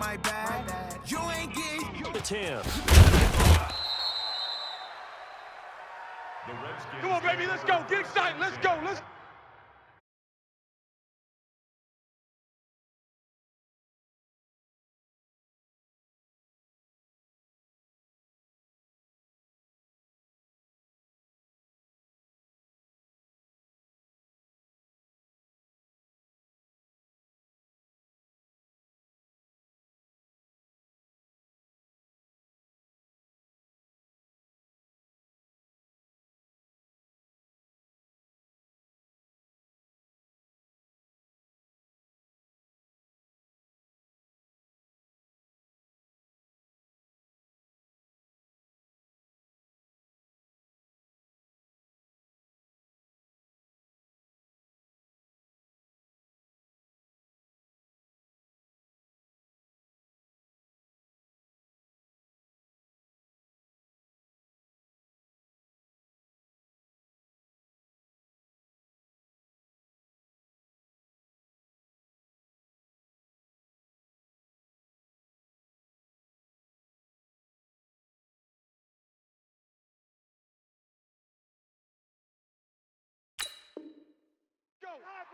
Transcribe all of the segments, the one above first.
my bad. You ain't getting The 10. Come on, baby, let's go. Get excited. Let's go. Let's go.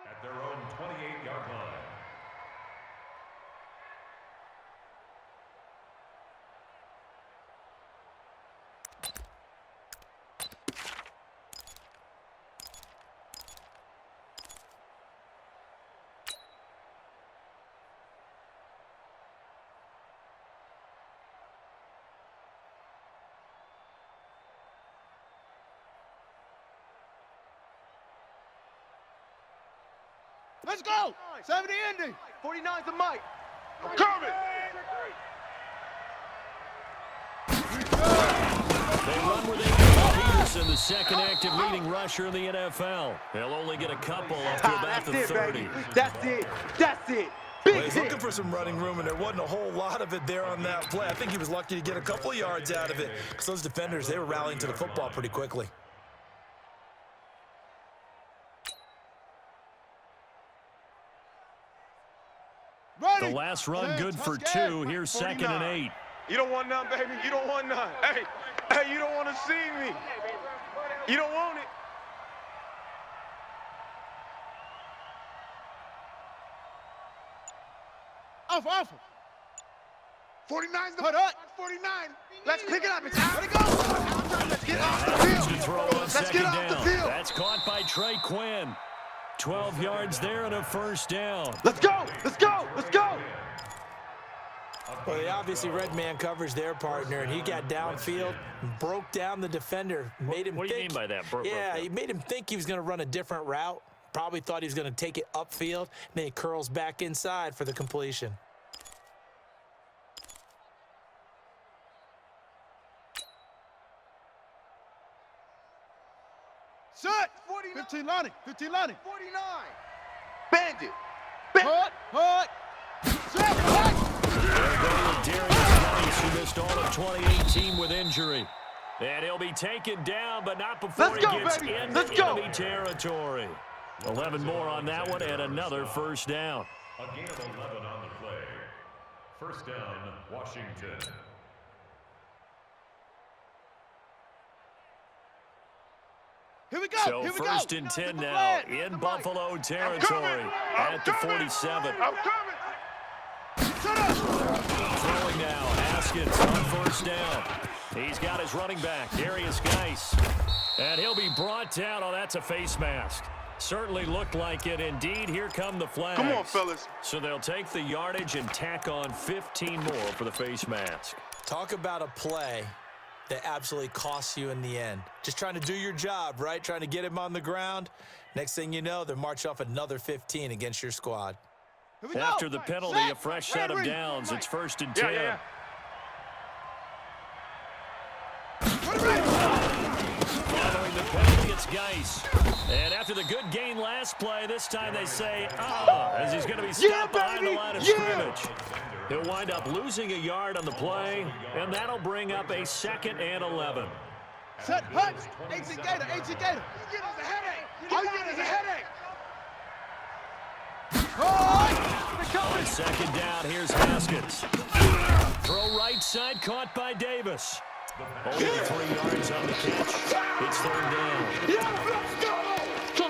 At their own 28-yard line. Let's go. 70 ending. 49's the mic. I'm coming. They run with Adrian Peterson, the second active leading rusher in the NFL. He'll only get a couple up to about the 30. Baby. That's it. That's it. Well, he's looking for some running room, and there wasn't a whole lot of it there on that play. I think he was lucky to get a couple of yards out of it because those defenders, they were rallying to the football pretty quickly. The last run good for 2. Here's 2nd and 8. You don't want none, baby. You don't want none. Hey, you don't want to see me. You don't want it. Off. 49's the 49. Let's pick it up. It's out. Let it go. Let's get off the field. Let's get off the field. That's caught by Trey Quinn. 12 yards there and a first down. Let's go. Let's go. Let's go. Well, they obviously red man coverage their partner, and he got downfield, broke down the defender, made him What do you mean by that? He made him think he was going to run a different route. Probably thought he was going to take it upfield, and then he curls back inside for the completion. Set. 15 Lonnie. 49. Bandit. Hut. Set. Darius, who missed all of 2018 with injury. And he'll be taken down, but not before he gets into enemy territory. 11 more on that one and another first down. A gain of 11 on the play. First down, Washington. Here we go. So first and 10 now in Buffalo territory at the 47. I'm coming. Shut up. Throwing now, Haskins on first down. He's got his running back, Darius Geis. And he'll be brought down. Oh, that's a face mask. Certainly looked like it. Indeed, here come the flags. Come on, fellas. So they'll take the yardage and tack on 15 more for the face mask. Talk about a play that absolutely costs you in the end. Just trying to do your job, right? Trying to get him on the ground. Next thing you know, they're marching off another 15 against your squad. After the penalty, a fresh set of downs. It's first and 10. Yeah. Following the penalty, it's Geis. And after the good gain last play, this time they say, as he's going to be stopped behind the line of scrimmage. He'll wind up losing a yard on the play, and that'll bring up a 2nd and 11. Set. Hut. 18 Gator. 18 Gator. All you get is a headache. On second down, here's Haskins. Throw right side, caught by Davis. Only 3 yards on the catch. It's third down.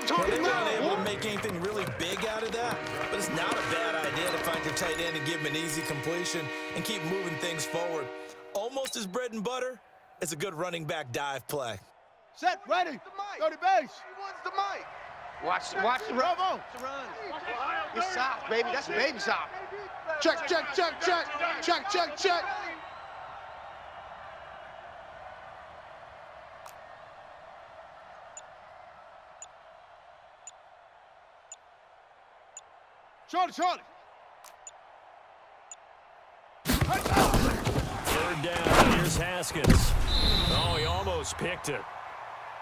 Well, they weren't able to make anything really big out of that, but it's not a bad idea to find your tight end and give him an easy completion and keep moving things forward. Almost as bread and butter as a good running back dive play. Set, ready, go to base. He wants the mic. Watch the run. It's soft, baby. That's baby soft. Check. Charlie. Third down, here's Haskins. Oh, he almost picked it.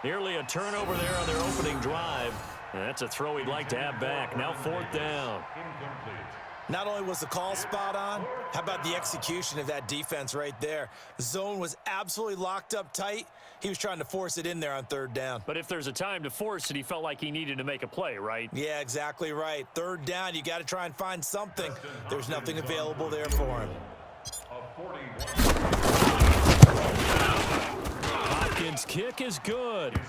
Nearly a turnover there on their opening drive. And that's a throw he'd like to have back. Now fourth down. Not only was the call spot on, how about the execution of that defense right there? The zone was absolutely locked up tight. He was trying to force it in there on third down. But if there's a time to force it, he felt like he needed to make a play, right? Yeah, exactly right. Third down, you got to try and find something. There's nothing available there for him. Hopkins' kick is good.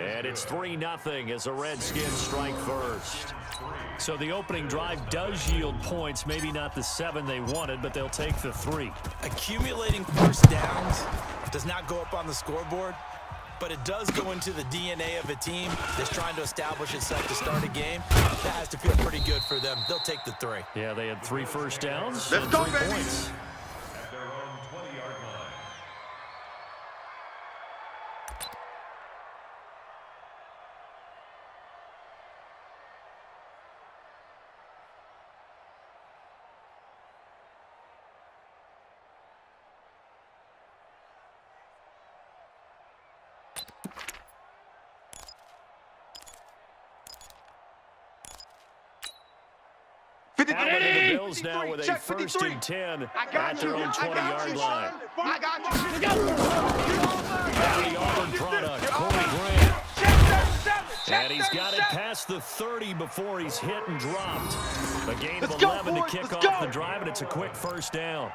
And it's 3-0 as the Redskins strike first. So the opening drive does yield points, maybe not the 7 they wanted, but they'll take the 3. Accumulating first downs does not go up on the scoreboard, but it does go into the DNA of a team that's trying to establish itself to start a game. That has to feel pretty good for them. They'll take the 3. Yeah, they had 3 first downs Let's and go, 3 baby. points. At their own 20-yard line. Out of the Bills now with a first and 10 at their own 20-yard line. I got you. Now the Auburn product, Corey Grant. And he's got it past the 30 before he's hit and dropped. A gain of 11 to kick off the drive, and it's a quick first down.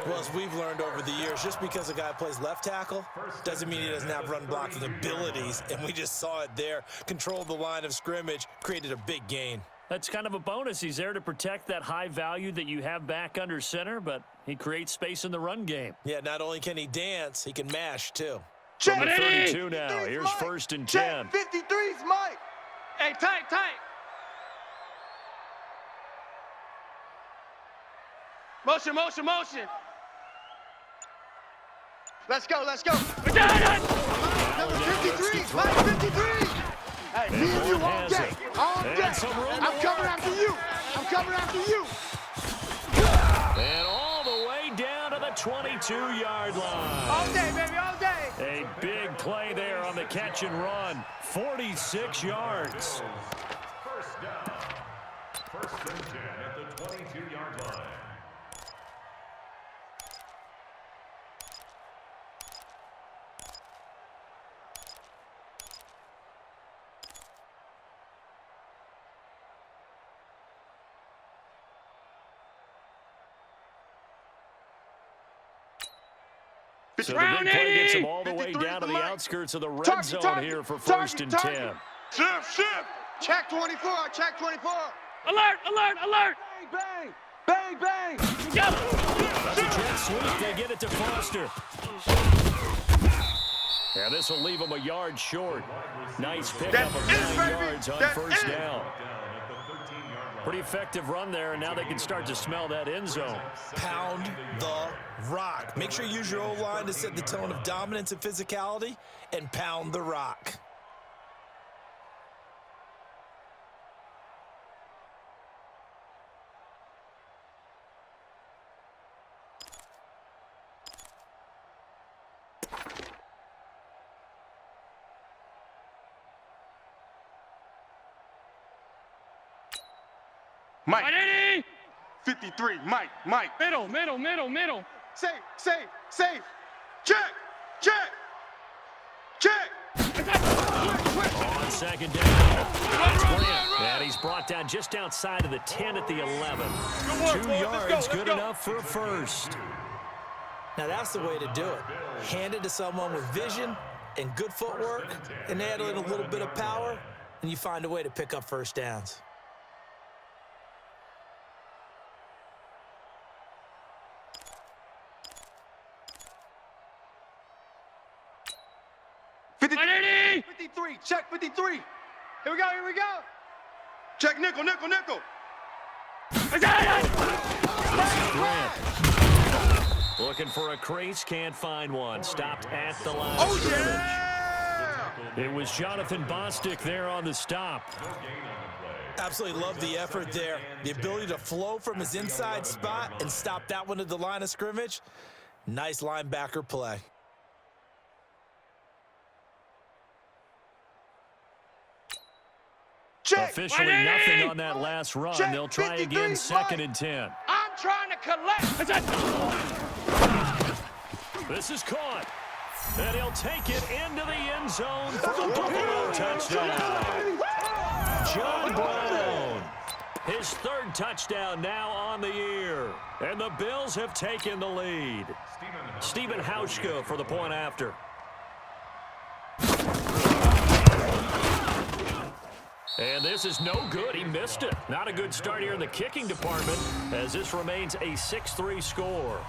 Well, as we've learned over the years, just because a guy plays left tackle doesn't mean he doesn't have run-blocking abilities, and we just saw it there. Controlled the line of scrimmage, created a big gain. That's kind of a bonus. He's there to protect that high value that you have back under center, but he creates space in the run game. Yeah, not only can he dance, he can mash, too. From the 32 now, here's first and 10. 53's Mike. Hey, tight. Motion. Let's go. Number 53, Mike, 53. Hey, me and you all day. I'm coming after you. And all the way down to the 22-yard line. All day, baby, all day. A big play there on the catch and run. 46 yards. First down. First and 10 at the 22-yard line. So the big play gets him all the way down to the outskirts of the red zone here for first and 10. Shift. Check 24. Alert. Bang. Go. That's a jet sweep. They get it to Foster. Yeah, this will leave him a yard short. Nice pickup of 9 yards on first down. Pretty effective run there, and now they can start to smell that end zone. Pound the rock. Make sure you use your O-line to set the tone of dominance and physicality, and pound the rock. Mike. Ready? 53, Mike. Middle. Safe. Check. On second down, it's Grant. And he's brought down just outside of the 10 at the 11. 2 yards, good enough for a first. Now that's the way to do it. Hand it to someone with vision and good footwork, and add in a little bit of power, and you find a way to pick up first downs. Ready? 53, check 53. Here we go. Check nickel. Grant. Looking for a crease, can't find one. Stopped at the line of scrimmage. It was Jonathan Bostic there on the stop. Absolutely love the effort there. The ability to flow from his inside spot and stop that one at the line of scrimmage. Nice linebacker play. Check. Officially nothing on that last run. Check. They'll try 53, again, second and 10. I'm trying to collect. This is caught. And he'll take it into the end zone for a Buffalo touchdown. John Brown. His 3rd touchdown now on the year. And the Bills have taken the lead. Stephen Hauschka for the point after. And this is no good. He missed it. Not a good start here in the kicking department as this remains a 6-3 score.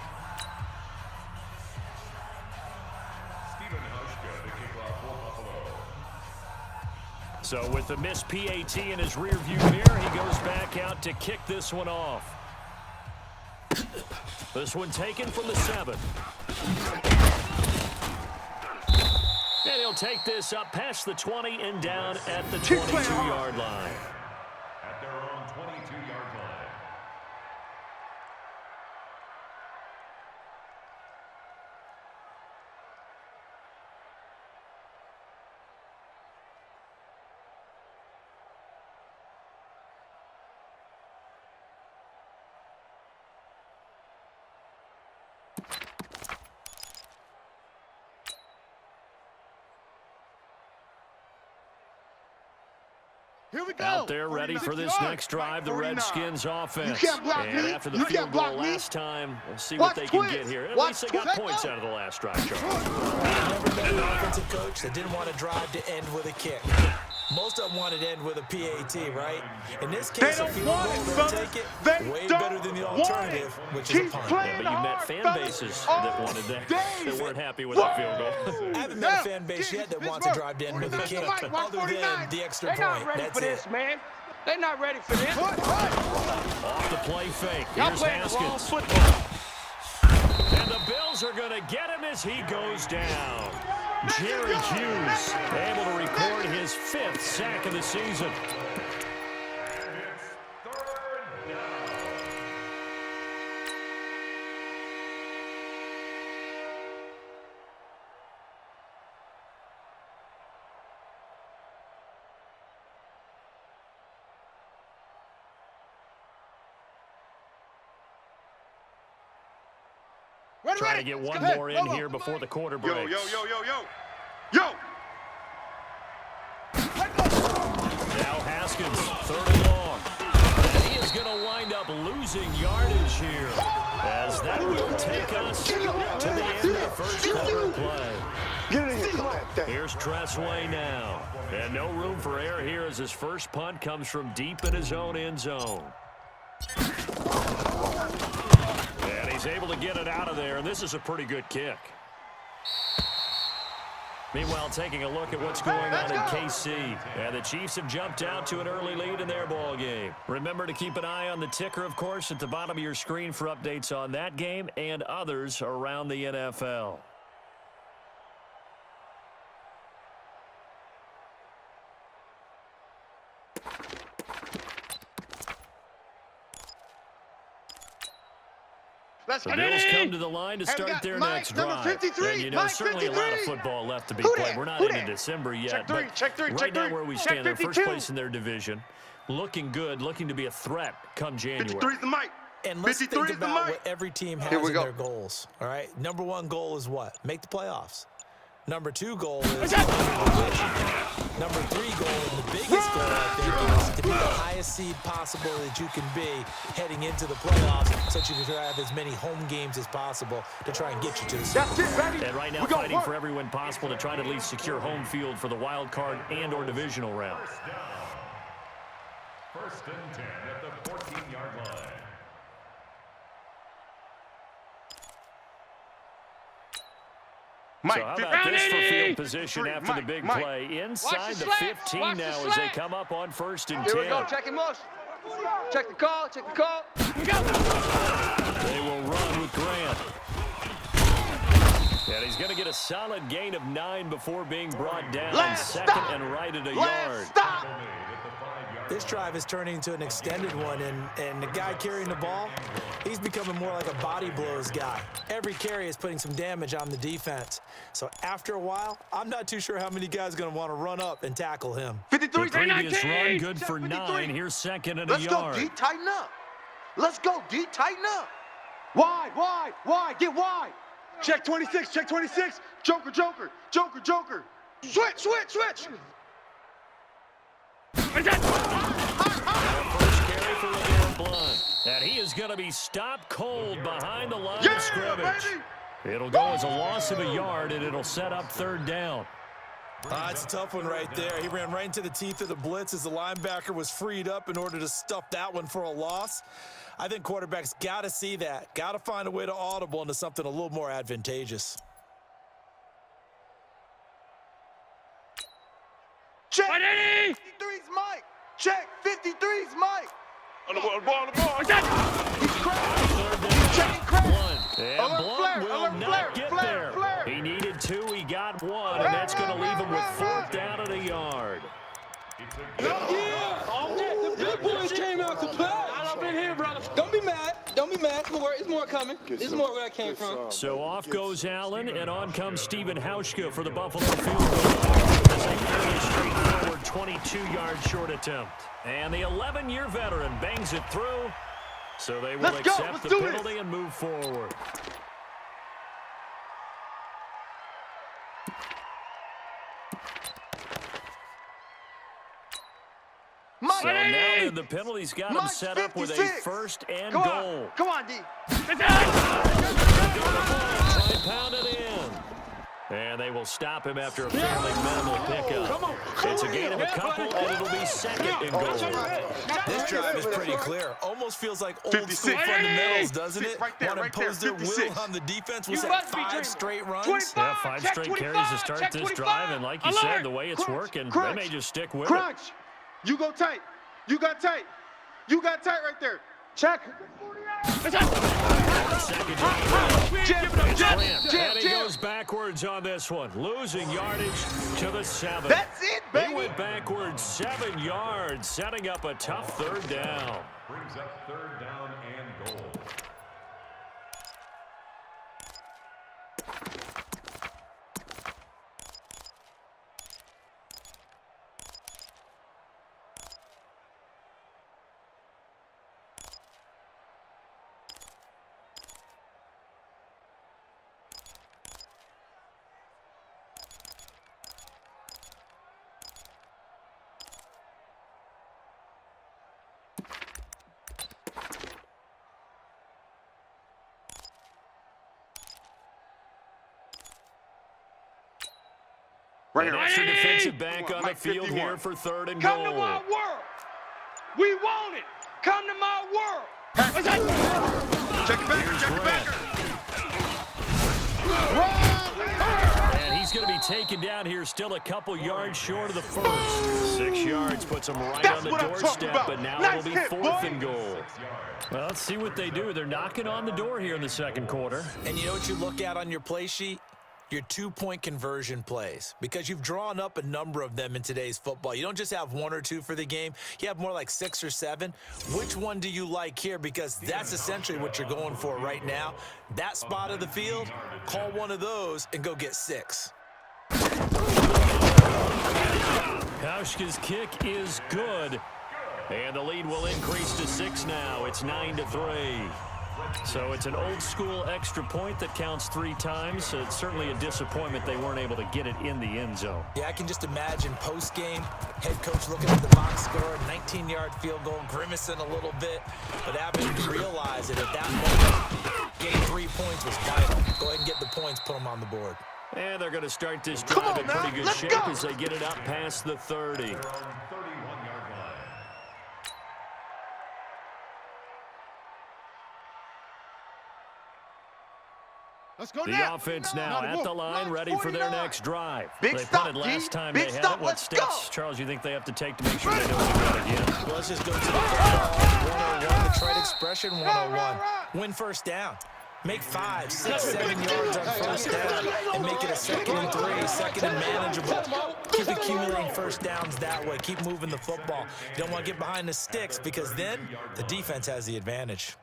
So with the missed PAT in his rearview mirror, he goes back out to kick this one off. This one taken from the 7. And he'll take this up past the 20 and down at the 22-yard line. At their own 22-yard line. Here we go. Out there ready for this next drive, the Redskins offense. You can't block and me. after the You field can't goal block me. last time, we'll see Watch what they can twist. get here. At Watch least they got twist. points out of the last drive, Charles. Never met an offensive coach that didn't want to drive to end with a kick. Most of them wanted to end with a PAT, right? In this case, if you don't take it, way better than the alternative, which is a punt. Yeah, but you met fan bases that wanted that, that weren't happy with the field goal. I haven't met a fan base yet that wants to drive to end with a kick, other than the extra They're not point. ready That's for this, it. man. They're not ready for this. Off the play fake. Y'all Here's playing the wrong Haskins. football. And the Bills are going to get him as he goes down. Jerry Hughes able to record his 5th sack of the season. Trying to get one more in here before the quarter breaks. Yo. Now Haskins, 3rd and long. And he is going to wind up losing yardage here, as that will take us to the end of the first quarter play. Get in here. Come on. Here's Tressway now. And no room for error here as his first punt comes from deep in his own end zone. And he's able to get it out of there, and this is a pretty good kick. Meanwhile, taking a look at what's going on in KC. And the Chiefs have jumped out to an early lead in their ball game. Remember to keep an eye on the ticker, of course, at the bottom of your screen for updates on that game and others around the NFL. The Bills come to the line to start their next drive. And you know, certainly a lot of football left to be played. We're not into December yet, but right now where we stand, they're first place in their division. Looking good, looking to be a threat come January. 53's the mic. And let's think about what every team has in their goals, all right? Number 1 goal is what? Make the playoffs. Number 2 goal is Number 3 goal, and the biggest goal, I think, is to be the highest seed possible that you can be heading into the playoffs so that you can have as many home games as possible to try and get you to the Super Bowl. That's it, baby. And right now fighting for every win possible to try to at least secure home field for the wild card and or divisional round. First and 10 at the 14-yard line. So how about this for field position after the big play? Inside the 15 now as they come up on 1st and 10. Here we go. Check him motion. Check the call. Check the call. They will run with Grant. And he's going to get a solid gain of 9 before being brought down. Second and right at a yard. This drive is turning into an extended one, and the guy carrying the ball, he's becoming more like a body blows guy. Every carry is putting some damage on the defense. So after a while, I'm not too sure how many guys are going to want to run up and tackle him. 53, The previous run good for 9. Here's second and a yard. Let's go, D. Tighten up. Let's go, D. Tighten up. Wide, wide, wide. Get wide. Check 26, check 26. Joker, joker, joker, joker. Switch, switch, switch. First carry for LeGarrette Blount. And he is going to be stopped cold behind the line of scrimmage. Baby. It'll go as a loss of a yard, and it'll set up 3rd down. It's a tough one right there. He ran right into the teeth of the blitz as the linebacker was freed up in order to stuff that one for a loss. I think quarterbacks got to see that. Got to find a way to audible into something a little more advantageous. Check 53's Mike. Check 53's Mike. On the ball. He's cracked. Checking crack. And Blount will not get there. He needed 2. He got 1, and that's going to leave him with 4th down at a yard. The big boys came out to play. I've been here, brother. Don't be mad. Don't be mad. It's more coming. It's more where I came from. So off goes Allen, and on comes Stephen Hauschka for the Buffalo field goal. As a very straightforward 22-yard short attempt. And the 11-year veteran bangs it through, so they will accept the penalty and move forward. So now the penalty's got him set up with a 1st and goal. Come on, D. Try and pound it in. And they will stop him after a fairly minimal pickup. It's a gain of a couple, and it'll be 2nd and goal. This drive is pretty clear. Almost feels like old school fundamentals, doesn't it? Want to impose their will on the defense. Was that 5 straight runs? Yeah, 5 straight carries to start this drive, and like you said, the way it's working, they may just stick with it. You go tight. You got tight. You got tight right there. Check. And he goes backwards on this one, losing yardage to the 7. That's it, baby. He went backwards 7 yards, setting up a tough 3rd down. Brings up 3rd down and goal. An extra defensive back on the field here for 3rd and goal. Come to my world. We want it. Come to my world. Check it back. Check it back. And he's going to be taken down here, still a couple yards short of the 1st. 6 yards puts him right on the doorstep, but now it'll be 4th and goal. Well, let's see what they do. They're knocking on the door here in the 2nd quarter. And you know what you look at on your play sheet? Your 2-point conversion plays, because you've drawn up a number of them in today's football. You don't just have 1 or 2 for the game. You have more like 6 or 7. Which one do you like here? Because that's essentially what you're going for right now. That spot of the field, call one of those and go get 6. Hauschka's kick is good. And the lead will increase to 6 now. It's 9-3. So it's an old-school extra point that counts 3 times. So it's certainly a disappointment they weren't able to get it in the end zone. Yeah, I can just imagine post-game, head coach looking at the box score, 19-yard field goal, grimacing a little bit, but having to realize that at that moment, getting 3 points was vital. Go ahead and get the points, put them on the board. And they're going to start this drive in pretty good shape as they get it up past the 30. Let's go the now. offense now at the line, ready for their next drive. Big they stop, punted last time Big they had stop. it. What Let's steps, go. Charles, you think they have to take to make sure they don't do that again? Well, let's just go to the football. 101, the trade expression 101. Win first down. Make 5, 6, 7 yards on first down and make it a 2nd and 3, 2nd and manageable. Keep accumulating first downs that way. Keep moving the football. You don't want to get behind the sticks because then the defense has the advantage.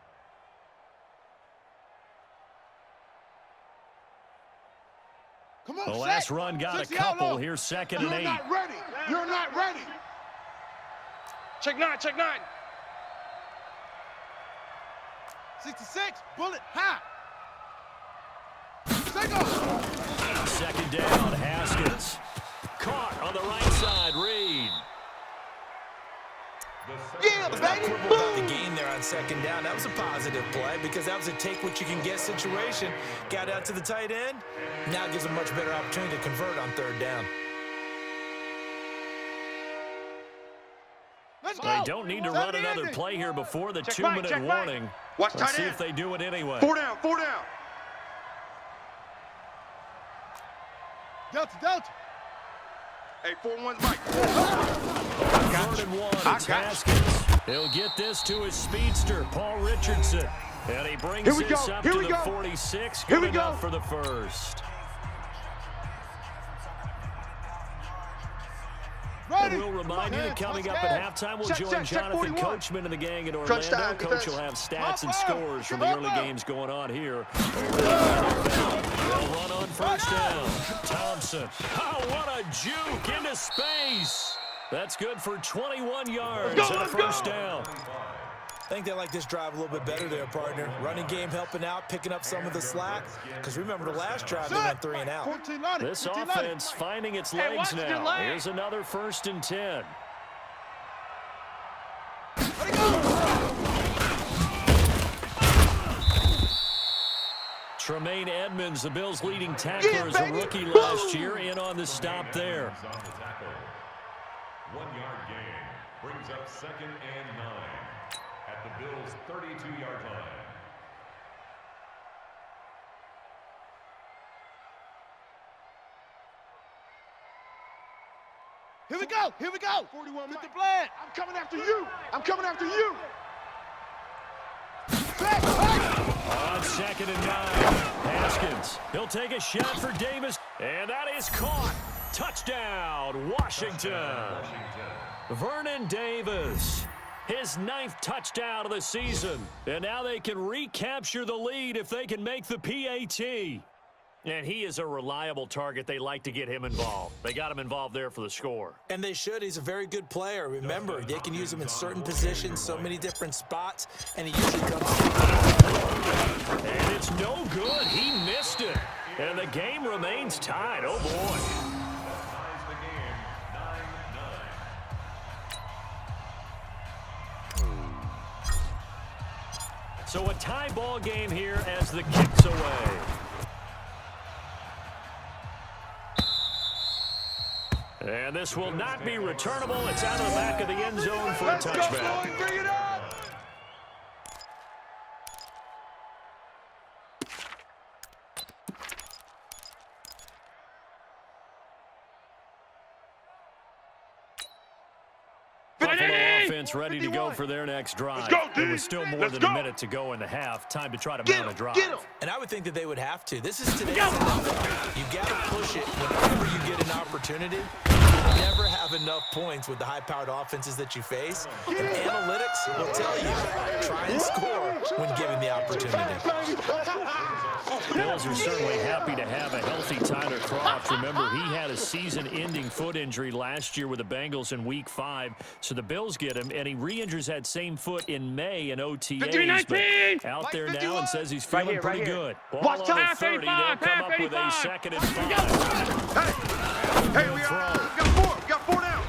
Come on, the last run got a couple. Here's 2nd and 8. You're not ready. You're not ready. Check 9, check 9. 66, bullet, high. 2nd down, Haskins. Caught on the right side, Reed. Yeah, It's not baby. quibble about the gain there on 2nd down. That was a positive play because that was a take-what-you-can-get situation. Got out to the tight end. Now gives a much better opportunity to convert on 3rd down. Let's go. They don't need to run another play here before the 2-minute warning. Watch Let's tight see end. if they do it anyway. 4 down, 4 down. Delta. Hey, 4-1's Mike. 3rd and 1, it's Haskins. He'll get this to his speedster, Paul Richardson. And he brings this up to the 46. Good enough for the first. And we'll remind you that coming up at halftime, we'll join Jonathan Coachman and the gang in Orlando. Coach will have stats and scores from the early games going on here. They'll run on first down. Thompson. Oh, what a juke into space. That's good for 21 yards and a first down. I think they like this drive a little bit better there, partner. Running game helping out, picking up some of the slack. Because remember the last drive, they went 3 and out. This offense finding its legs now. Here's another 1st and 10. Tremaine Edmonds, the Bills' leading tackler as a rookie last year, in on the stop there. 1-yard gain brings up 2nd and 9 at the Bills' 32-yard line. Here we go. 41, get the blast. I'm coming after you. On 2nd and 9, Haskins. He'll take a shot for Davis, and that is caught. Touchdown, Washington. Vernon Davis, his 9th touchdown of the season. And now they can recapture the lead if they can make the PAT. And he is a reliable target. They like to get him involved. They got him involved there for the score. And they should. He's a very good player. Remember, they can use him in certain positions, so many different spots, and he usually comes through. And it's no good. He missed it. And the game remains tied. Oh, boy. So a tie ball game here as the kick's away. And this will not be returnable. It's out of the back of the end zone for a touchback. Bring it up. Buffalo offense ready to go for their next drive. There was still more than a minute to go in the half. Time to try to mount a drive. And I would think that they would have to. This is today's NFL. You got to push it whenever you get an opportunity. never have enough points with the high-powered offenses that you face. And analytics will tell you, try and score when given the opportunity. Bills are certainly happy to have a healthy Tyler Kroft. Remember, he had a season-ending foot injury last year with the Bengals in Week 5. So the Bills get him, and he re-injures that same foot in May in OTAs. But out there now and says he's feeling pretty good. Ball Watch on the time. 30. They'll come up with a 2nd and 5. Hey, we got four down.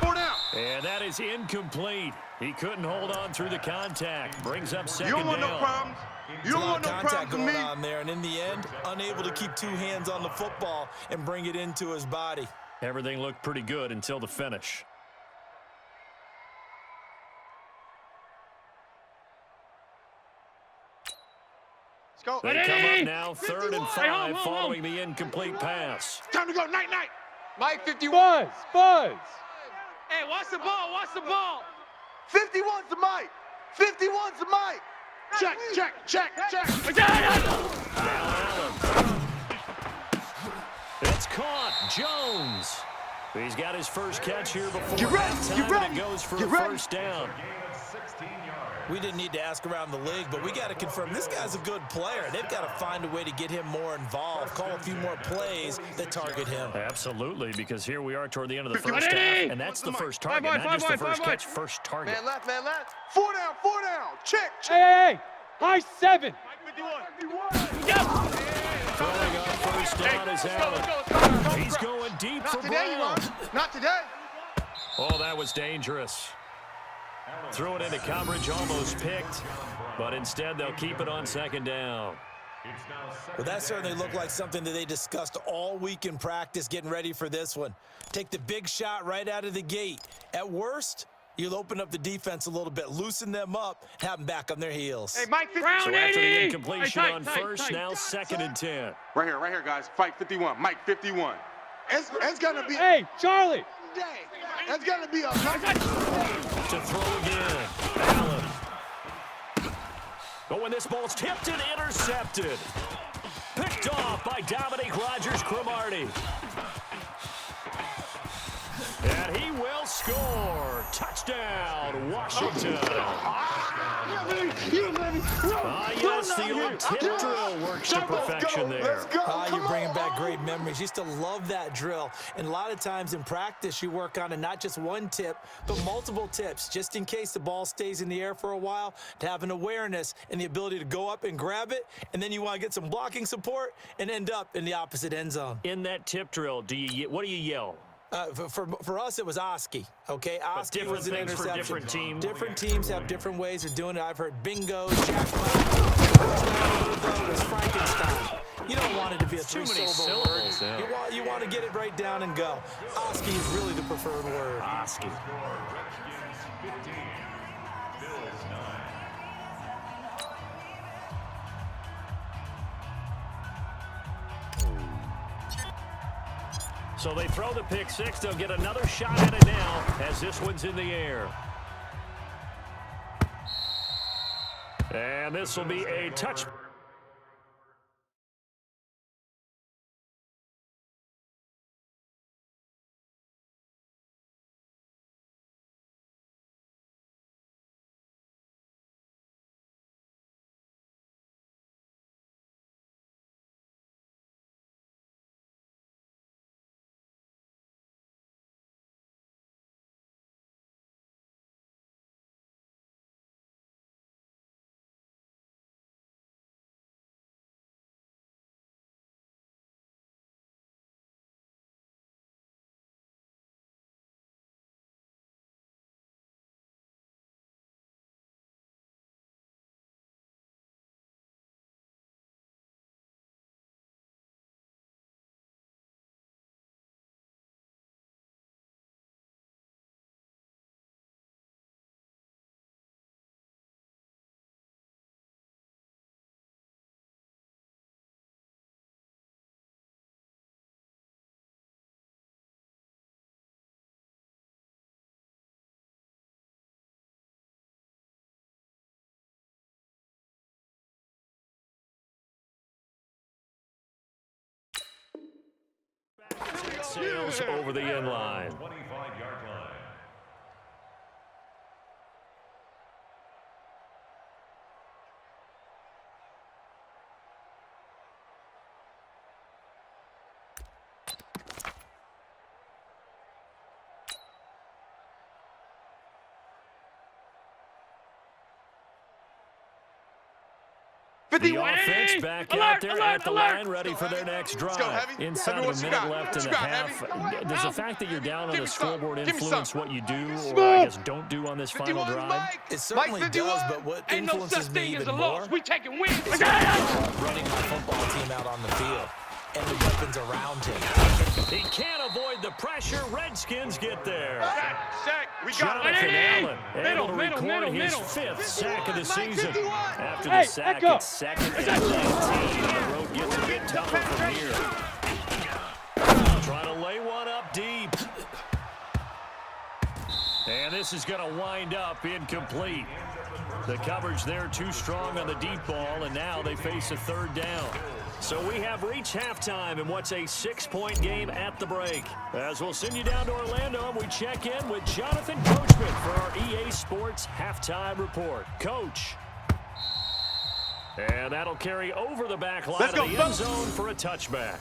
And that is incomplete. He couldn't hold on through the contact. Brings up 2nd You don't want no down. problems. You don't want no contact problems with going me. on there, and in the end, unable to keep two hands on the football and bring it into his body. Everything looked pretty good until the finish. Let's go. They come up now 3rd and 5 following the incomplete pass. Time to go. Night. Mike 51. Buzz. Hey, watch the ball. 51's the mic. 51's the mic. Check. Now Allen. It's caught. Jones. He's got his first catch here before halftime, and it goes for a first down. We didn't need to ask around the league, but we got to confirm this guy's a good player. They've got to find a way to get him more involved, call a few more plays that target him. Absolutely, because here we are toward the end of the first half, and that's the first target, not just the first catch, first target. Man left. 4 down. Check. Hey. High 7. Throwing on first down is Allen. He's going deep for Brown. Not today. Oh, that was dangerous. Threw it into coverage, almost picked, but instead they'll keep it on 2nd down. Well, that certainly looked like something that they discussed all week in practice getting ready for this one. Take the big shot right out of the gate. At worst, you'll open up the defense a little bit, loosen them up, have them back on their heels. Hey, Mike 51. So after the incompletion on first, now 2nd and 10. Right here, guys. Fight 51. Mike 51. It's gonna be. Hey, Charlie. It's gonna be a. To throw again. Allen. Oh, and this ball's tipped and intercepted. Picked off by Dominique Rodgers-Cromartie. And he will score. Touchdown, Washington. Yes, the old tip drill works to perfection there. You're bringing back great memories. Used to love that drill. And a lot of times in practice, you work on it, not just one tip, but multiple tips, just in case the ball stays in the air for a while, to have an awareness and the ability to go up and grab it, and then you want to get some blocking support and end up in the opposite end zone. In that tip drill, what do you yell? For us, it was Oski, okay? Oski was an interception. For different teams. Different teams have different ways of doing it. I've heard bingo, jackpot. It was Frankenstein. You don't want it to be a three-syllable word. You want to get it right down and go. Oski is really the preferred word. Oski. So they throw the pick six. They'll get another shot at it now as this one's in the air. And this will be a touch. sails over the end line. 25-yard line. The offense back out there at the line, ready for their next drive. Inside of a minute left in the half. Does the fact that you're down on the scoreboard influence what you do, or I guess don't do on this final drive? It certainly does, but what influences me even more? We taking wins. Running my football team out on the field and the weapons around him. He can't avoid the pressure. Redskins get there. Sack. We got Jonathan it. Allen able to record his 5th sack of the season. After the Hey, sack, Echo. it's 2nd and 19. The road gets a bit tougher from here. Trying to lay one up deep. And this is going to wind up incomplete. The coverage there too strong on the deep ball, and now they face a 3rd down. So we have reached halftime in what's a 6-point game at the break. As we'll send you down to Orlando, and we check in with Jonathan Coachman for our EA Sports Halftime Report. Coach. And that'll carry over the back line of the end zone for a touchback.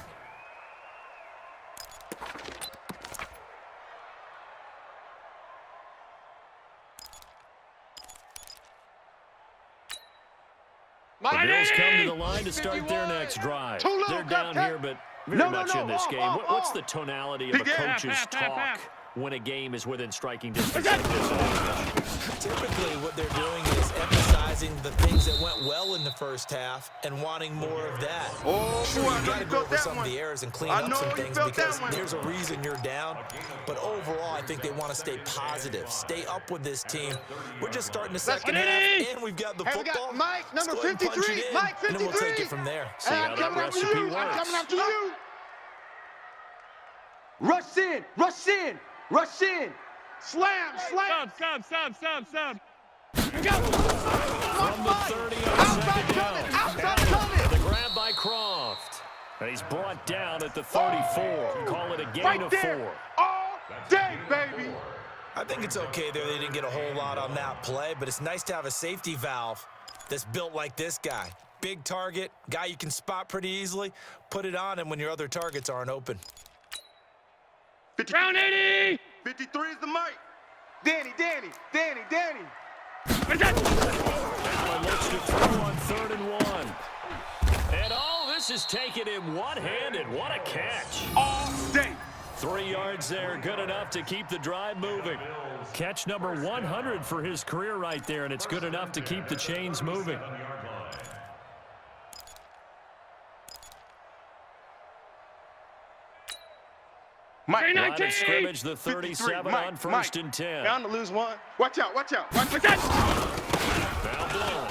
The Bills come to the line to start their next drive. They're down here, but very much in this game. What's the tonality of a coach's talk when a game is within striking distance like this? Typically, what they're doing is emphasizing the things that went well in the first half and wanting more of that. Sure, you got to go over some of the errors and clean up some things because there's a reason you're down. But overall, I think they want to stay positive, stay up with this team. We're just starting the second half, and we've got the football. Mike, number Let's go ahead and punch 53. it in, Mike, 53. and then we'll take it from there. See how that recipe works. I'm coming after you. Rush in, rush in, rush in. Slam, slam. Sub. From the 30 on 2nd down. Outside The grab by Croft. And he's brought down at the 34. Call it a gain of 4. All day, baby. I think it's okay there. They didn't get a whole lot on that play, but it's nice to have a safety valve that's built like this guy. Big target, guy you can spot pretty easily. Put it on him when your other targets aren't open. Round 80. 53 is the mic. Danny. Allen looks to throw on 3rd and 1. And this is taken in one-handed. What a catch. All day. 3 yards there, good enough to keep the drive moving. Catch number 100 for his career right there, and it's good enough to keep the chains moving. Mike, Line of scrimmage, the 37 on 1st and 10. Bound to lose one. Watch out. Foul blown.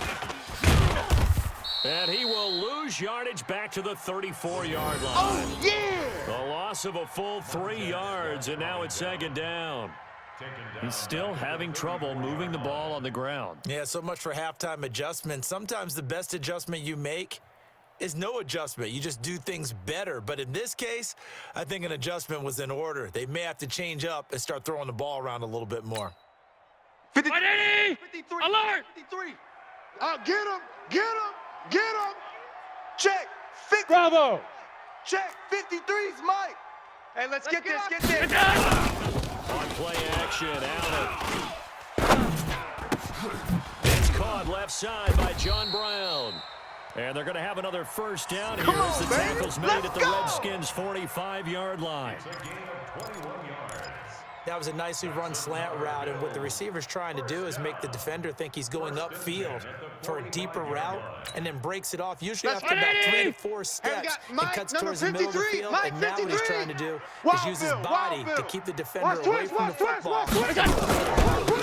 And he will lose yardage back to the 34-yard line. Oh, yeah. A loss of a full 3 yards, and now it's 2nd down. He's still having trouble moving the ball on the ground. Yeah, so much for halftime adjustment. Sometimes the best adjustment you make is no adjustment. You just do things better. But in this case, I think an adjustment was in order. They may have to change up and start throwing the ball around a little bit more. 53. Alert. 53. Get him. Check. Bravo. Check. 53's Mike. Hey, let's get this. On play action, Allen. It's caught left side by John Brown. And they're going to have another 1st down here as the tackle's made at the Redskins' 45-yard line. That was a nicely run slant route, and what the receiver's trying to do is make the defender think he's going upfield for a deeper route and then breaks it off, usually after about 3 to 4 steps, and cuts towards the middle of the field. And now what he's trying to do is use his body to keep the defender away from the football. Really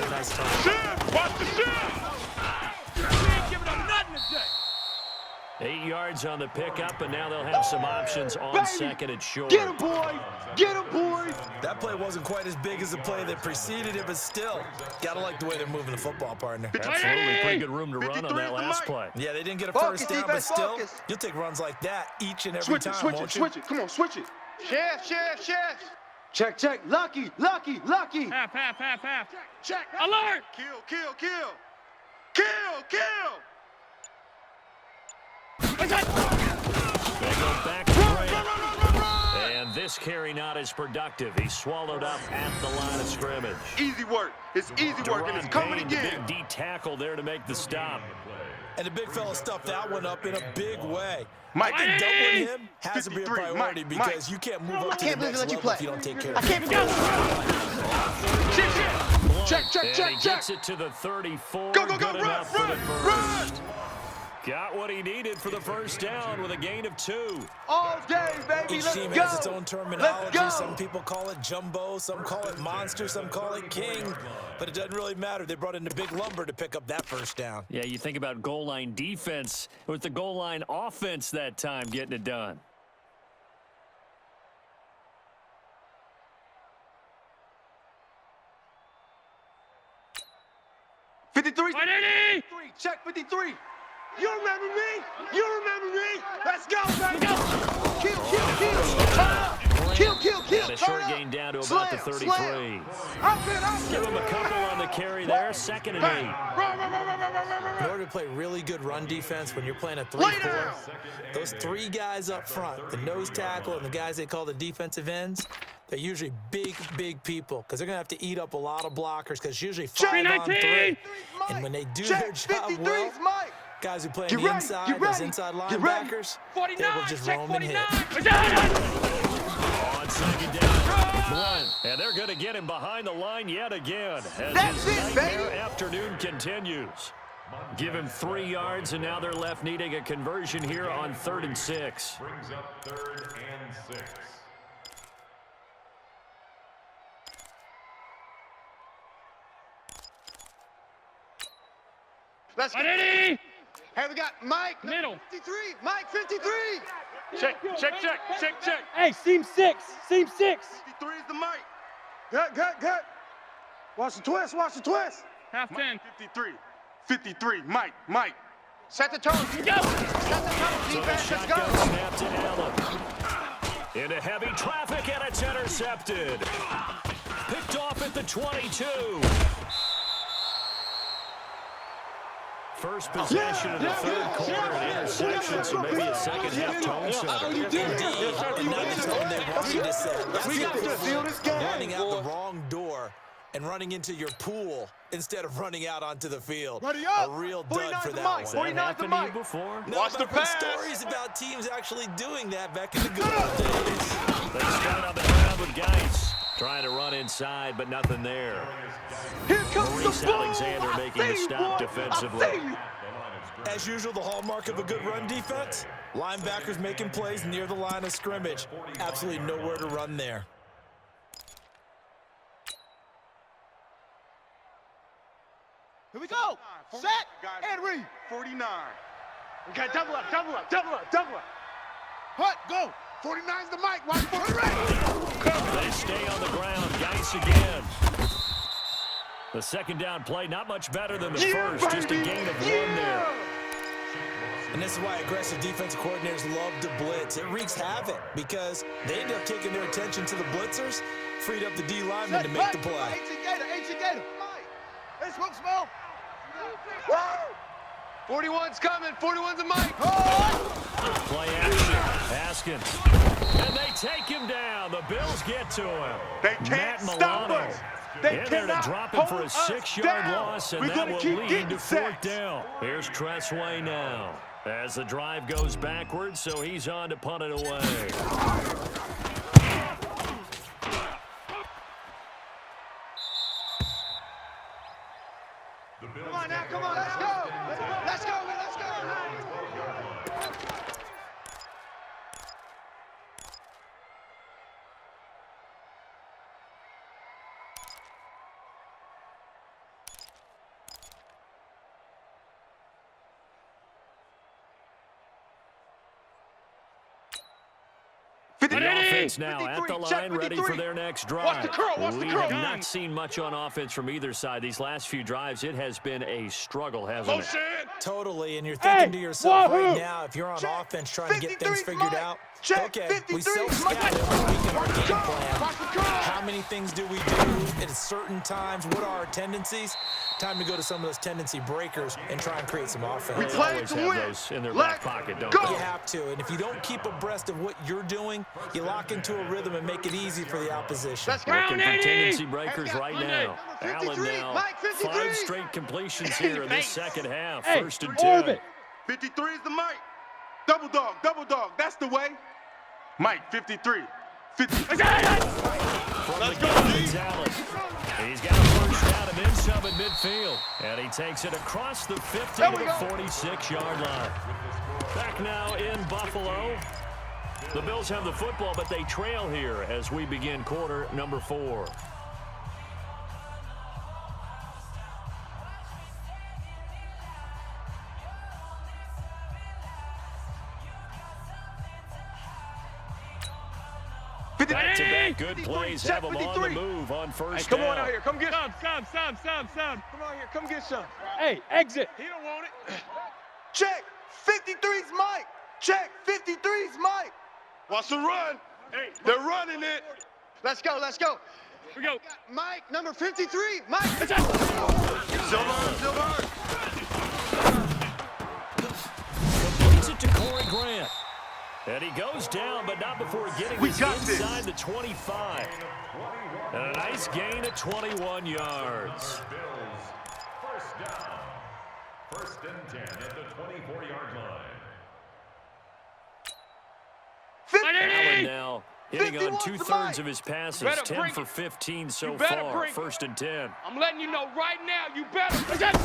nice time. Watch the shit. We ain't giving up nothing today. 8 yards on the pickup, and now they'll have some options on 2nd and short. Get him, boy. That play wasn't quite as big as the play that preceded it, but still, gotta like the way they're moving the football, partner. Absolutely, pretty good room to run on that last play. Yeah, they didn't get a first down, but still, you'll take runs like that each and every time, won't you? Switch it. Come on, switch it. Chef. Check. Lucky. Half. Check. Alert! Kill. They go back to Grant. And this carry not as productive. He's swallowed up at the line of scrimmage. Easy work. It's easy work, and it's coming Payne, the again. big D tackle there to make the stop. And the big fella stuffed that one up in a big way. Mike, I think doubling him has to be a 53, priority Mike, because you can't move up to the next level if you don't take care of it. And he gets it to the 34. Go, Good enough for the first. run! Got what he needed for the first down with a gain of 2. All day, baby, Each let's team go. has its own terminology. Let's go. Some people call it jumbo, some call it monster, some call it king. But it doesn't really matter. They brought in the big lumber to pick up that first down. Yeah, you think about goal line defense. It was the goal line offense that time getting it done. Check 53. You remember me? Let's go, baby. Kill. And a short gain down to about the 33. Give him a couple on the carry there. 2nd and 8. In order to play really good run defense when you're playing a 3-4, those 3 guys up front, the nose tackle and the guys they call the defensive ends, they're usually big people because they're going to have to eat up a lot of blockers because it's usually 5-on-3. And when they do their job well, guys who play on the inside, those inside linebackers, they will just roam and hit. On 2nd down, Blunt. And they're going to get him behind the line yet again as his nightmare afternoon continues. Give him 3 yards, and now they're left needing a conversion here on 3rd and 6. Brings up 3rd and 6. Let's go. Hey, Hey, we got Mike. Middle. 53. Mike 53. Check. Hey, seam 6. 53 is the Mike. Good. Watch the twist. Half 10. 53. Mike. Set the tone. Go. Set the tone. So the Defense, let's shotgun go. snap to Allen. Into heavy traffic, and it's intercepted. Picked off at the 22. First possession of the 3rd quarter, an interception, so maybe a second-half tone setter. Indeed, and not the tone they want you to set. That's We got to seal this game. running out the wrong door and running into your pool instead of running out onto the field. Ready up. A real 49 dud for to that Mike. one. 49 to Happened to you Mike. before? No, Watch but the I've heard pass. stories about teams actually doing that back in the good old days. They start on the ground with Geis. Trying to run inside, but nothing there. Here comes Maurice the ball. Alexander making the stop defensively. As usual, the hallmark of a good run defense, linebackers making plays near the line of scrimmage. Absolutely nowhere to run there. Here we go. Set and read. 49. We got double up. Hut, go. 49's the Mike. Watch for the right. They stay on the ground. Geis again. The 2nd down play, not much better than the first. Just a gain of 1 there. And this is why aggressive defensive coordinators love to blitz. It wreaks havoc because they end up taking their attention to the blitzers, freed up the D lineman to make the play. Ancient Gator. Mike. Hey, smoke smell. 41's coming. 41's a Mike. Play action. Haskins. And they take him down. The Bills get to him. They can't stop us. They in there to cannot drop him for a hold us 6-yard down. loss, and We're that gonna will keep lead getting to 4th sacks. down. Here's Tressway now. As the drive goes backwards, so he's on to punt it away. Come on now, come on, let's go. Let's go. The offense offense now at the line, ready for their next drive. Watch the curl, We have not seen much on offense from either side. These last few drives, it has been a struggle, hasn't it? Totally, and you're thinking to yourself right now, if you're on offense trying to get things figured out, okay, we self-scout every week in our game plan. How many things do we do at certain times? What are our tendencies? Time to go to some of those tendency breakers and try and create some offense. We play always to have win. those in their back pocket, don't they? You have to, and if you don't keep abreast of what you're doing, you lock into a rhythm and make it easy for the opposition. Let's go. Looking for tendency breakers right now. Allen now, Mike, 53. 5 straight completions here in the second half. Hey, First and 10. 53 is the Mike. Double dog. That's the way. Mike, 53. 50. Let's go, Allen. He's got a first down and then some in midfield. And he takes it across the 50 to the 46-yard line. Back now in Buffalo. The Bills have the football, but they trail here as we begin quarter number 4. Back-to-back good plays have them on the move on first down. Come on out here. Come get Some. Come on here. Come get some. Hey, exit. He don't want it. Check. 53's Mike. Check. 53's Mike. Watch the run. Hey, They're running it. Let's go. we go. Mike, number 53. Mike. Silver. Completes it to Corey Grant. And he goes down, but not before getting We his got this. inside the 25. And a nice gain of 21 yards. Bills, first down. First and 10 at the 24-yard line. Allen now hitting on 51's the two-thirds mic. of his passes, better 10 bring for it. 15 so You better far. bring it. First and 10. I'm letting you know right now, you better. He's coming.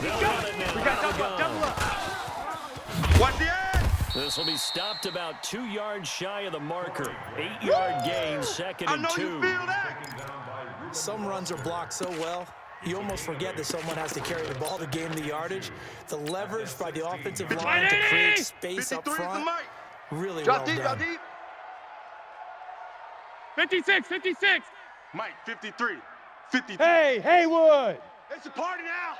They'll run it now. We got double up. Watch the edge. This will be stopped about 2 yards shy of the marker. 8-yard gain, second I and know 2. you feel that. Some runs are blocked so well, you almost forget that someone has to carry the ball to gain the yardage. The leverage by the offensive line to create space up 53's the front, Mike. really Drop well deep. done. 56. Mike, 53. 53. Hey, Haywood. It's a party now.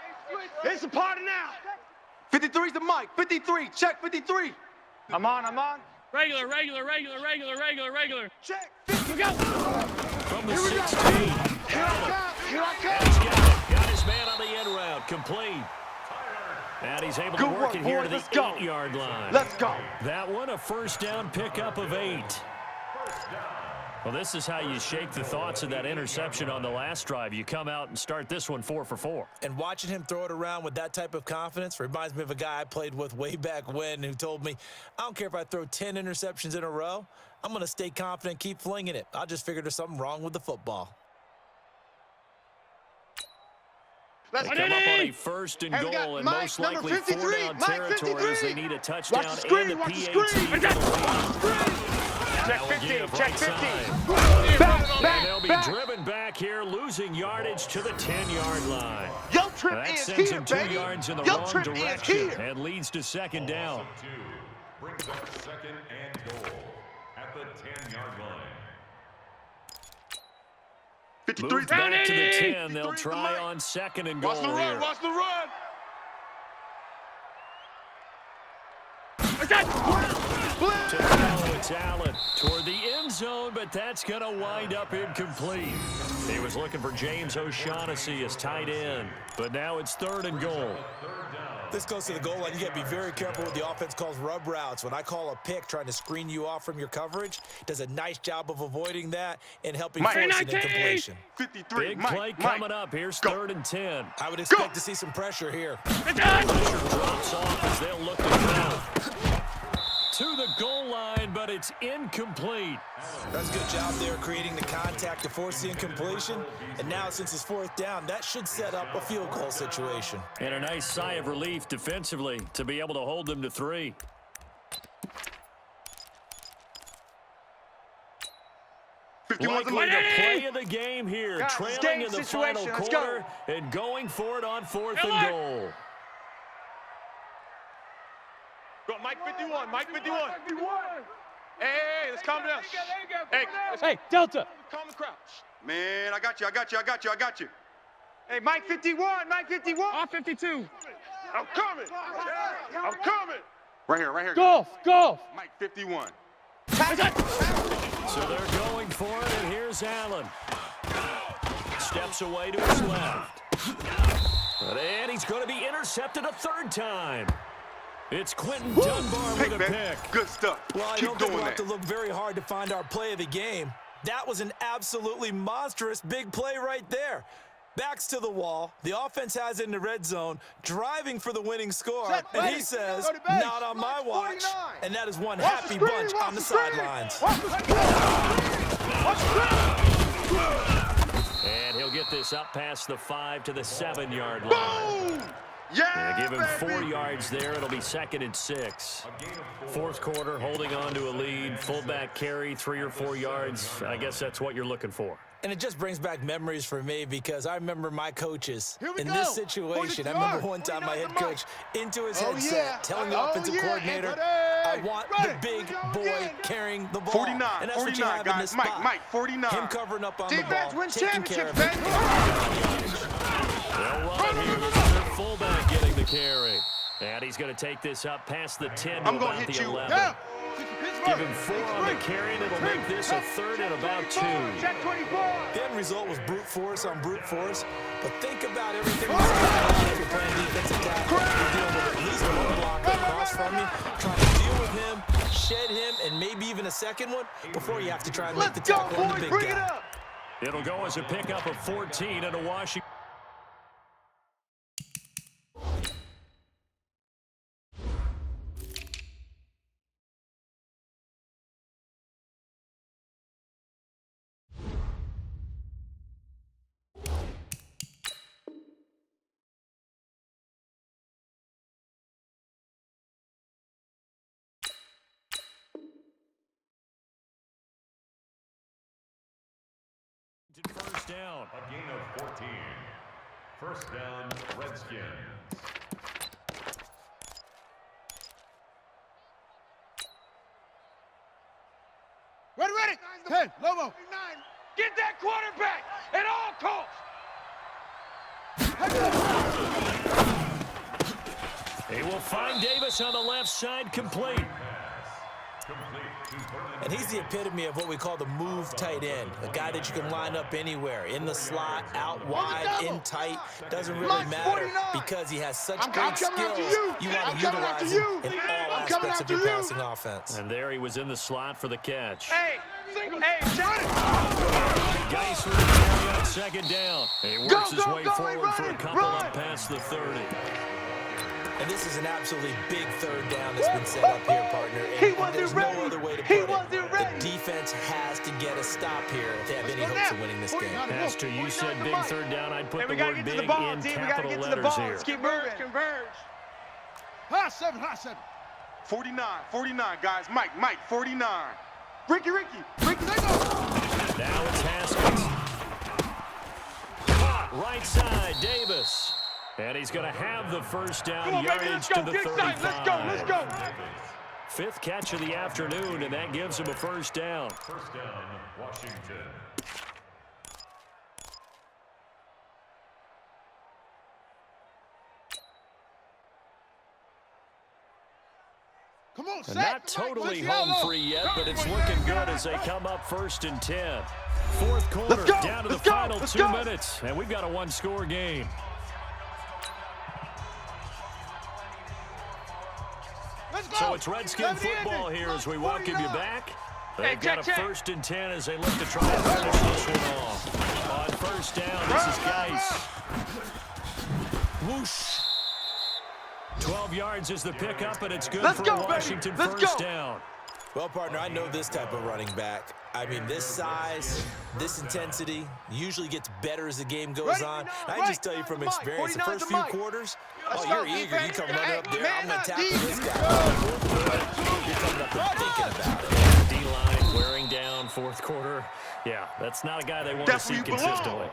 53's the Mike. 53. Check 53. I'm on. Regular. Check. We go. From the Here we go. 16. Here I He's come. got his man on the end route, complete. And he's able to Good work work, it here to boys. the Let's go. 8-yard line. Let's go. That one, a first down pickup of 8. Well, this is how you shake the thoughts of that interception on the last drive. You come out and start this one 4 for 4. And watching him throw it around with that type of confidence reminds me of a guy I played with way back when who told me, I don't care if I throw 10 interceptions in a row, I'm going to stay confident, keep flinging it. I just figured there's something wrong with the football. They come up on a first and Hey, we goal got and Mike, most number likely 53, 4-down Mike, territory as 53. they need a touchdown Watch the screen, and a watch the PAT screen. for the lead. Check Now 15. again, Check right 15. side. And they'll be Back. driven back here, losing yardage to the 10-yard line. Yo, Trip That is sends here, him 2 baby. yards in the Yo, wrong Trip is direction here. and leads to second down. Loss of 2 brings up second and goal at the 10-yard line. 53's Moved back to the 50. 10. They'll 53's try the on second and goal Watch the run. here. Watch the run. To throw, it's Allen toward the end zone, but that's going to wind up incomplete. He was looking for James O'Shaughnessy as tight end, but now it's third and goal. This goes to the goal line. You got to be very careful with the offense calls rub routes. When I call a pick trying to screen you off from your coverage, does a nice job of avoiding that and helping Mike. force an 19. incompletion. 53. Big Mike, play Mike. coming up. Here's Go. third and 10. I would expect to see some pressure here. Pressure drops off as they'll look to throw. To the goal line, but it's incomplete. That's a good job there creating the contact to force the incompletion. And now since it's fourth down, that should set up a field goal situation. And a nice sigh of relief defensively to be able to hold them to 3. Likely the play of the game here, Guys, trailing game in the situation. final Let's quarter and going for it on fourth and Miller. goal. Go, Mike 51. Mike 51. Hey, let's calm down. Hey, Delta. Calm the crouch. Man, I got you. Hey, Mike 51, Mike 51. R52. I'm coming. Right here. Golf. Mike 51. So they're going for it, and here's Allen. Steps away to his left. And he's going to be intercepted a third time. It's Quentin Dunbar with a pick. Good stuff. Well, I Keep don't think doing we'll have that. to look very hard to find our play of the game. That was an absolutely monstrous big play right there. Backs to the wall. The offense has it in the red zone, driving for the winning score. And he says, not on my watch. And that is one happy bunch on the sidelines. And he'll get this up past the 5 to the 7-yard line. Boom! Yeah, Give him 4 baby. yards there. It'll be 2nd and 6. Fourth quarter, holding on to a lead. Fullback carry, 3 or 4 yards. I guess that's what you're looking for. And it just brings back memories for me because I remember my coaches Here we in go. this situation. I remember one time my head coach into his headset telling the offensive coordinator, I want the big boy carrying the ball. 49, and that's what you 49, have in this guys. spot. Mike, 49. Him covering up on Defense the ball, wins taking care of championships, it. They'll run it here. This is their fullback getting the carry. And he's going to take this up past the 10 to I'm gonna about hit the you. 11. Yeah. Give him 4 on the carry, and it'll make this a 3rd and about 2. Check 24. The end result was brute force on brute force. But think about everything that's going on if you're playing defensive tackle. You're dealing with at least one blocker across from you, trying to deal with him, shed him, and maybe even a second one before you have to try and make the Let's go, tackle on the boys. big Bring it guy. up. It'll go as a pickup of 14 into Washington. First down. A gain of 14. First down, Redskins. Ready. 10, Lobo. Get that quarterback at all costs. He will find Davis on the left side, complete. And he's the epitome of what we call the move tight end, a guy that you can line up anywhere, in the slot, out wide, in tight, doesn't really matter because he has such great skills. You want to utilize him in all aspects of your passing offense. And there he was in the slot for the catch. Hey, shot it. Geis with the carry on 2nd down. He works his way forward for a couple up past the 30. And this is an absolutely big 3rd down that's been set up here, partner. And there's no other way to put it. The defense has to get a stop here if they have any hopes of winning this game. Pastor, you said big 3rd down. I'd put Hey, the we gotta word get to big the ball, in team. We gotta capital get to the letters ball. here. Let's keep moving. Converge. High 7. 49, guys. Mike, 49. Ricky, they go. Now it's Haskins. Caught right side, Davis. And he's going to have the first down, yardage to the 35. Let's go. 5th catch of the afternoon, and that gives him a first down. First down, Washington. Come on, And not totally home free yet, but it's looking good as they come up 1st and 10. Fourth quarter, down to the final 2 minutes, and we've got a 1-score game. So it's Redskin football here as we welcome you back. They've got a 1st and 10 as they look to try and finish this one off. On 1st down, this is Geis. Whoosh. 12 yards is the pickup, and it's good for a Washington first down. Well, partner, I know this type of running back. I mean, this size, this intensity usually gets better as the game goes on. I can just tell you from experience, the first few quarters, you're eager. You come running up there, I'm going to tackle this guy. You're coming up there thinking about it. D-line wearing down fourth quarter. Yeah, that's not a guy they want to see consistently.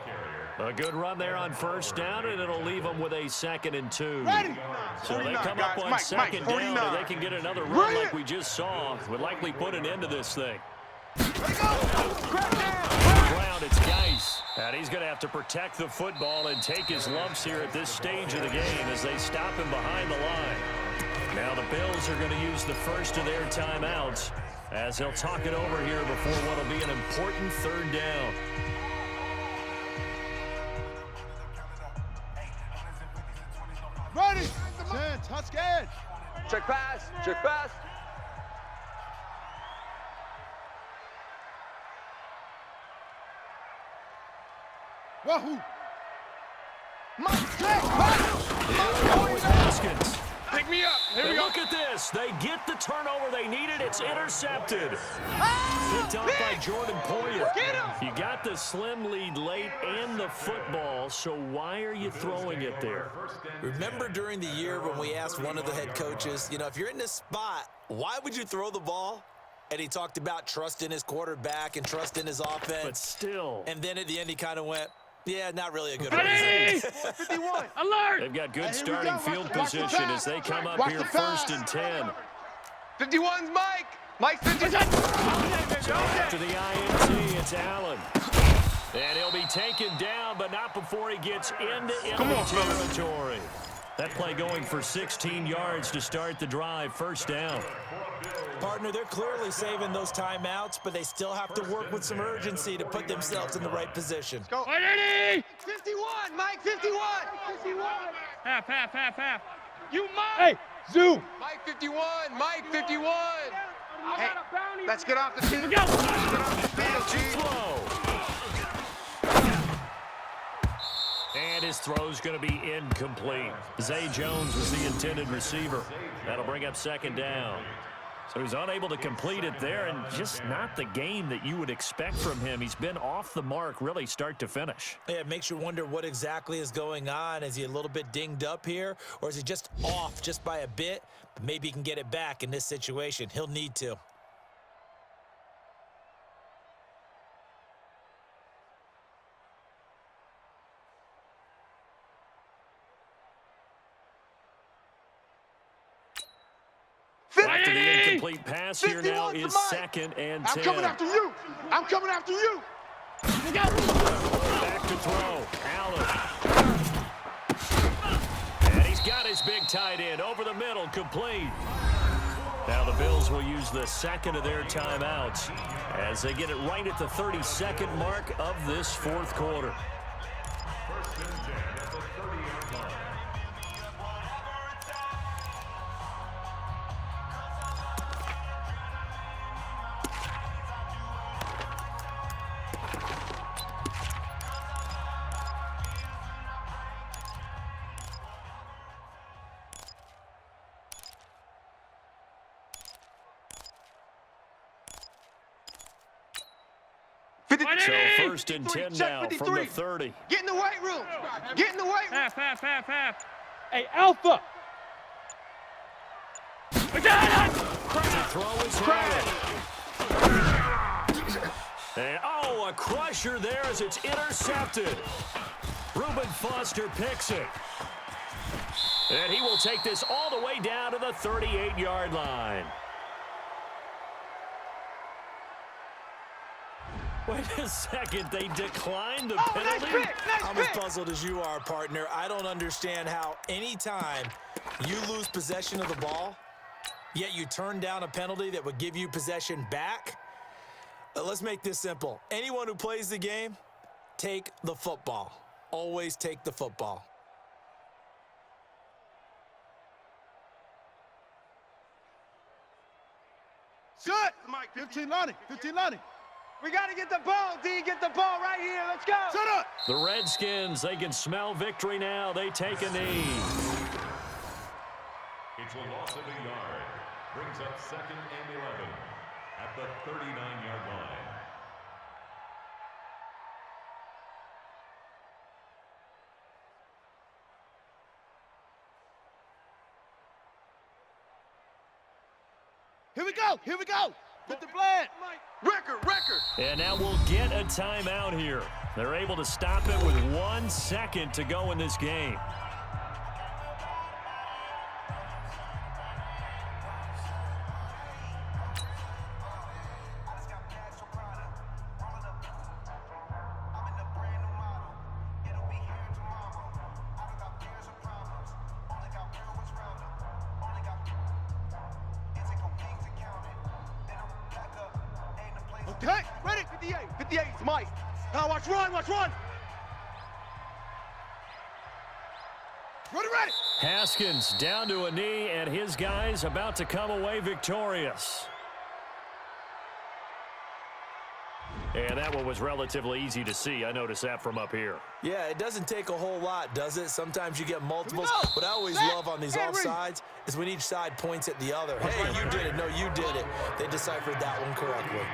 A good run there on first down, and it'll leave them with a 2nd and 2. Ready? So they come up on second down, and they can get another run like we just saw. Would likely put an end to this thing. Ground, it's Geis. And he's going to have to protect the football and take his lumps here at this stage of the game as they stop him behind the line. Now the Bills are going to use the first of their timeouts as they'll talk it over here before what will be an important 3rd down. Ready? Touchdown. Check pass. Check pass. Wahoo! Redskins. Pick me up. Here we go. Look at this. They get the turnover they needed. It's intercepted. Picked up by Jordan Poyer. You got the slim lead late and the football, so why are you throwing it there? Remember during the year when we asked one of the head coaches, if you're in this spot, why would you throw the ball? And he talked about trust in his quarterback and trust in his offense. But still. And then at the end he kind of went, yeah, not really a good Ready? reason. 51. Alert. They've got good Hey, here we starting go. field Watch the position pass. as they come up Watch here the pass. 1st and 10. 51's Mike. Mike 50. So after the INT, it's Allen. And he'll be taken down, but not before he gets into enemy territory. That play going for 16 yards to start the drive, 1st down. Partner, they're clearly saving those timeouts, but they still have to work with some urgency to put themselves in the right position. Ready? 51. Mike 51. 51. Half. You must. Hey, zoom. Mike 51. Mike 51. Hey, let's get off the field. Go. Let's get off the field, G. Throw. And his throw's going to be incomplete. Zay Jones was the intended receiver. That'll bring up 2nd down. So he's unable to complete it there, and just not the game that you would expect from him. He's been off the mark really start to finish. Yeah, it makes you wonder what exactly is going on. Is he a little bit dinged up here, or is he just off just by a bit? But maybe he can get it back in this situation. He'll need to. After the incomplete pass here now 51 to is Mike. 2nd and 10. I'm coming after you. I'm coming after you. Back to throw. Allen. And he's got his big tight end over the middle, complete. Now the Bills will use the 2nd of their timeouts as they get it right at the 32nd mark of this 4th quarter. 1st and 10 at the 30-yard line. So 1st and 10 now from the 30. Get in the weight room. Get in the weight room. Half. Hey, Alpha. We got it. The throw is headed. And, a crusher there as it's intercepted. Reuben Foster picks it. And he will take this all the way down to the 38-yard line. Wait a second, they declined the penalty? I'm as puzzled as you are, partner. I don't understand how anytime you lose possession of the ball, yet you turn down a penalty that would give you possession back. Let's make this simple. Anyone who plays the game, take the football. Always take the football. Good. Mike, 15 Lonnie. We got to get the ball, D. Get the ball right here. Let's go. Shut up. The Redskins, they can smell victory now. They take a knee. It's a loss of a yard. Brings up 2nd and 11 at the 39-yard line. Here we go. Get the flag. Record. And now we'll get a timeout here. They're able to stop it with 1 second to go in this game. Okay, ready? 58. 58 is Mike. Now watch run. Ready. Haskins down to a knee, and his guys about to come away victorious. And that one was relatively easy to see. I noticed that from up here. Yeah, it doesn't take a whole lot, does it? Sometimes you get multiples. What I always love on these offsides is when each side points at the other. Hey, you did it. No, you did it. They deciphered that one correctly.